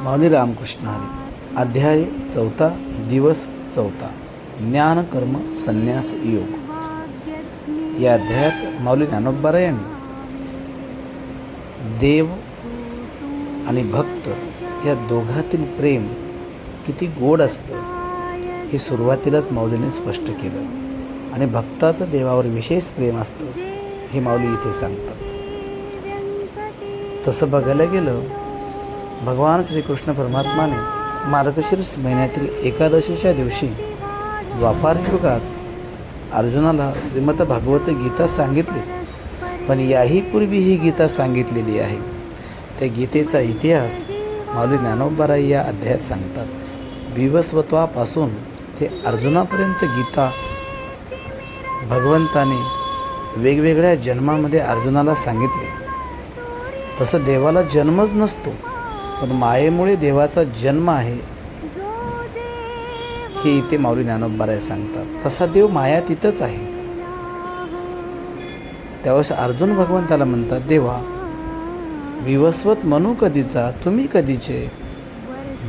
माऊली रामकृष्ण हरी. अध्याय 4, दिवस 4, ज्ञान कर्म संन्यास योग. या अध्यायात माऊली ज्ञानोबा यांनी देव आणि भक्त या दोघातील प्रेम किती गोड असतं हे सुरुवातीलाच माऊलीने स्पष्ट केलं आणि भक्ताचं देवावर विशेष प्रेम असतं हे माऊली इथे सांगतात. तसं बघायला गेलं, भगवान श्रीकृष्ण परमात्माने मार्गशीर्ष महिन्यातील एकादशीच्या दिवशी द्वापार युगात अर्जुनाला श्रीमद भागवत गीता सांगितली. पण याही पूर्वी ही गीता सांगितलेली आहे. त्या गीतेचा इतिहास माऊली ज्ञानोबा या अध्यायात सांगतात. विवस्वत्वापासून ते अर्जुनापर्यंत गीता भगवंताने वेगवेगळ्या जन्मामध्ये अर्जुनाला सांगितले. तसं देवाला जन्मच नसतो, पण मायेमुळे देवाचा जन्म आहे हे इथे माऊली ज्ञानोबा सांगतात. तसा देव माया तिथंच आहे. त्यावेळेस अर्जुन भगवंताला म्हणतात, देवा विवस्वत म्हणू कधीचा, तुम्ही कधीचे?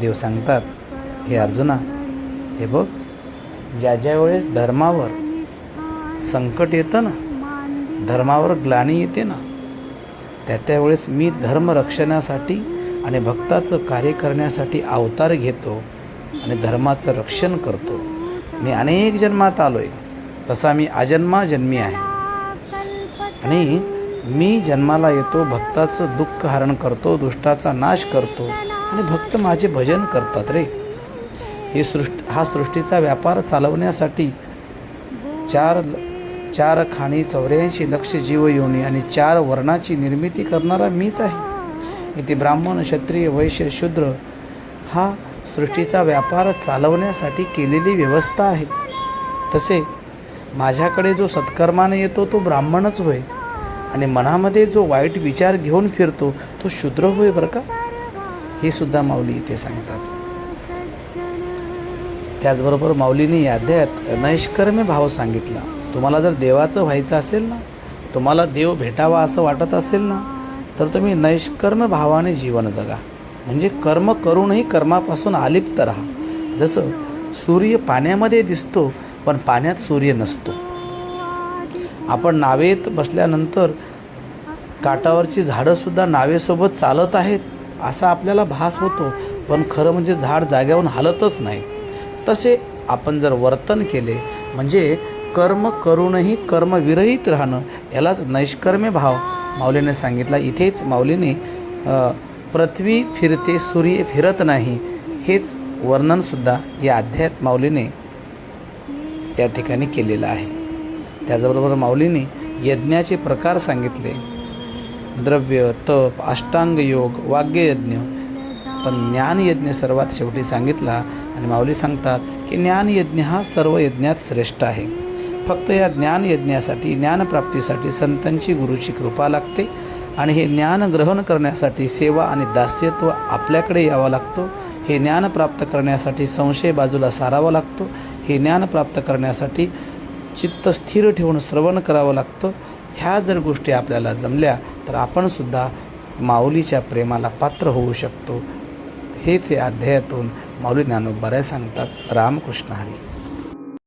देव सांगतात, हे अर्जुना, हे बघ, ज्या ज्या वेळेस धर्मावर संकट येतं ना, धर्मावर ग्लानी येते ना, त्यावेळेस मी धर्म रक्षणासाठी आणि भक्ताचं कार्य करण्यासाठी अवतार घेतो आणि धर्माचं रक्षण करतो. मी अनेक जन्मात आलो आहे, तसा मी अजन्माजन्मी आहे आणि मी जन्माला येतो, भक्ताचं दुःख हरण करतो, दुष्टाचा नाश करतो आणि भक्त माझे भजन करतात रे. हा सृष्टीचा व्यापार चालवण्यासाठी चार खाणी 84 लक्ष जीवयोनी आणि 4 वर्णाची निर्मिती करणारा मीच आहे. इथे ब्राह्मण, क्षत्रिय, वैश्य, शूद्र हा सृष्टीचा व्यापार चालवण्यासाठी केलेली व्यवस्था आहे. तसे माझ्याकडे जो सत्कर्माने येतो तो ब्राह्मणच होय आणि मनामध्ये जो वाईट विचार घेऊन फिरतो तो शूद्र होय बरं का. हे सुद्धा माऊली इथे सांगतात. त्याचबरोबर माऊलीने या अध्यायात नैष्कर्म्य भाव सांगितला. तुम्हाला जर देवाचं व्हायचं असेल ना, तुम्हाला देव भेटावा असं वाटत असेल ना, तर तुम्ही नैष्कर्म्य भावाने जीवन जगा. म्हणजे कर्म करूनही कर्मापासून अलिप्त राहा. जसं सूर्य पाण्यामध्ये दिसतो पण पाण्यात सूर्य नसतो. आपण नावेत बसल्यानंतर काठावरची झाडंसुद्धा नावेसोबत चालत आहेत असा आपल्याला भास होतो, पण खरं म्हणजे झाड जाग्यावरून हलतच नाही. तसे आपण जर वर्तन केले म्हणजे कर्म करूनही कर्मविरहित राहणं, यालाच नैष्कर्म्य भाव माऊलीने सांगितला. इथेच माऊलीने पृथ्वी फिरते सूर्य फिरत नाही हेच वर्णनसुद्धा या अध्यायात माऊलीने या ठिकाणी केलेलं आहे. त्याचबरोबर माऊलीने यज्ञाचे प्रकार सांगितले. द्रव्य, तप, अष्टांग योग, वाग्ययज्ञ, पण ज्ञानयज्ञ सर्वात शेवटी सांगितला. आणि माऊली सांगतात की ज्ञानयज्ञ हा सर्व यज्ञात श्रेष्ठ आहे. फक्त या ज्ञानयज्ञासाठी, ज्ञानप्राप्तीसाठी संतांची, गुरुची कृपा लागते आणि हे ज्ञान ग्रहण करण्यासाठी सेवा आणि दास्यत्व आपल्याकडे यावं लागतो. हे ज्ञान प्राप्त करण्यासाठी संशय बाजूला सारावा लागतो. हे ज्ञान प्राप्त करण्यासाठी चित्त स्थिर ठेवून श्रवण करावं लागतं. ह्या जर गोष्टी आपल्याला जमल्या तर आपणसुद्धा माऊलीच्या प्रेमाला पात्र होऊ शकतो. हेच या अध्यायातून माऊली ज्ञानोबा सांगतात. रामकृष्ण हरी.